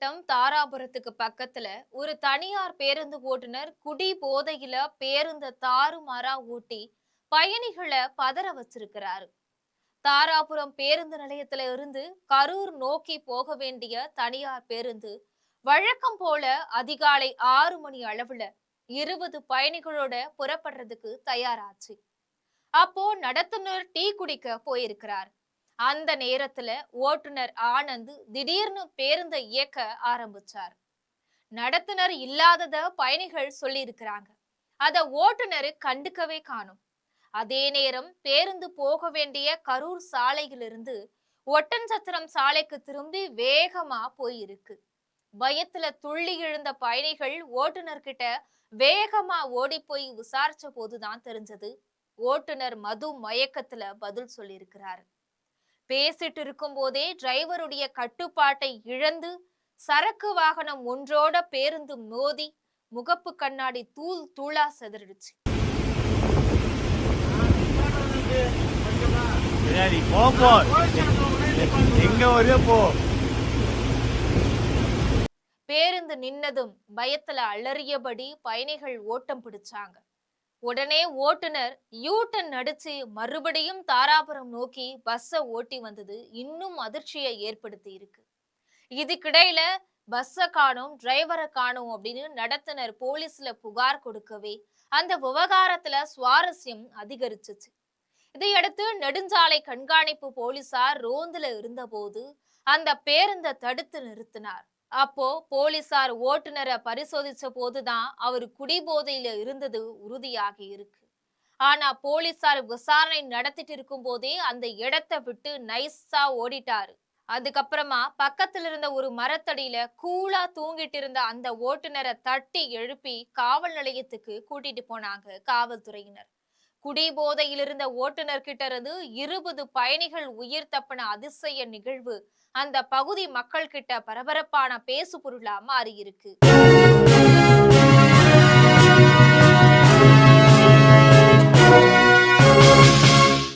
மாவட்டம் தாராபுரத்துக்கு பக்கத்துல ஒரு தனியார் பேருந்து ஓட்டுநர் குடி போதையில பேருந்த தாறுமாறா ஓட்டி பயணிகளை பதற வச்சிருக்கிறாரு. தாராபுரம் பேருந்து நிலையத்தில இருந்து கரூர் நோக்கி போக வேண்டிய தனியார் பேருந்து வழக்கம் போல அதிகாலை 6 மணி அளவுல 20 பயணிகளோட புறப்படுறதுக்கு தயாராச்சு. அப்போ நடத்துனர் டீ குடிக்க போயிருக்கிறார். அந்த நேரத்துல ஓட்டுநர் ஆனந்த் திடீர்னு பேருந்தை இயக்க ஆரம்பிச்சார். நடத்துனர் இல்லாதத பயணிகள் சொல்லி இருக்கிறாங்க. அத ஓட்டுநர் கண்டுக்கவே காணும். அதே நேரம் பேருந்து போக வேண்டிய கரூர் சாலையிலிருந்து ஒட்டன்சத்திரம் சாலைக்கு திரும்பி வேகமா போயிருக்கு. பயத்துல துள்ளி எழுந்த பயணிகள் ஓட்டுநர் கிட்ட வேகமா ஓடி போய் விசாரிச்ச போதுதான் தெரிஞ்சது ஓட்டுநர் மது மயக்கத்துல பதில் சொல்லியிருக்கிறாரு. பேசிட்டு இருக்கும் போதே டிரைவருடைய கட்டுப்பாட்டை இழந்து சரக்கு வாகனம் ஒன்றோட பேருந்து மோதி முகப்பு கண்ணாடி தூள் தூளா செதறிடுச்சு. பேருந்து நின்னதும் பயத்துல அலறியபடி பயணிகள் ஓட்டம் பிடிச்சாங்க. உடனே ஓட்டுநர் யூட்டன் அடிச்சு மறுபடியும் தாராபுரம் நோக்கி பஸ்ஸை ஓட்டி வந்தது இன்னும் அதிர்ச்சியை ஏற்படுத்தி இருக்கு. இதுக்கிடையில பஸ்ஸை காணோம், டிரைவரை காணோம் அப்படின்னு நடத்துனர் போலீஸ்ல புகார் கொடுக்கவே அந்த விவகாரத்துல சுவாரஸ்யம் அதிகரிச்சுச்சு. இதையடுத்து நெடுஞ்சாலை கண்காணிப்பு போலீசார் ரோந்துல இருந்த போது அந்த பேருந்தை தடுத்து நிறுத்தினார். அப்போ போலீசார் ஓட்டுநரை பரிசோதிச்ச போதுதான் அவரு குடிபோதையில இருந்தது உறுதியாகி இருக்கு. ஆனா போலீசார் விசாரணை நடத்திட்டு இருக்கும் போதே அந்த இடத்தை விட்டு நைஸா ஓடிட்டாரு. அதுக்கப்புறமா பக்கத்துல இருந்த ஒரு மரத்தடியில கூலா தூங்கிட்டு இருந்த அந்த ஓட்டுநரை தட்டி எழுப்பி காவல் நிலையத்துக்கு கூட்டிட்டு போனாங்க காவல்துறையினர். குடிபோதையில் இருந்த ஓட்டுநர் கிட்ட இருந்து 20 பயணிகள் உயிர் தப்பின அதிசய நிகழ்வு அந்த பகுதி மக்கள் கிட்ட பரபரப்பான பேசு பொருளா மாறி இருக்கு.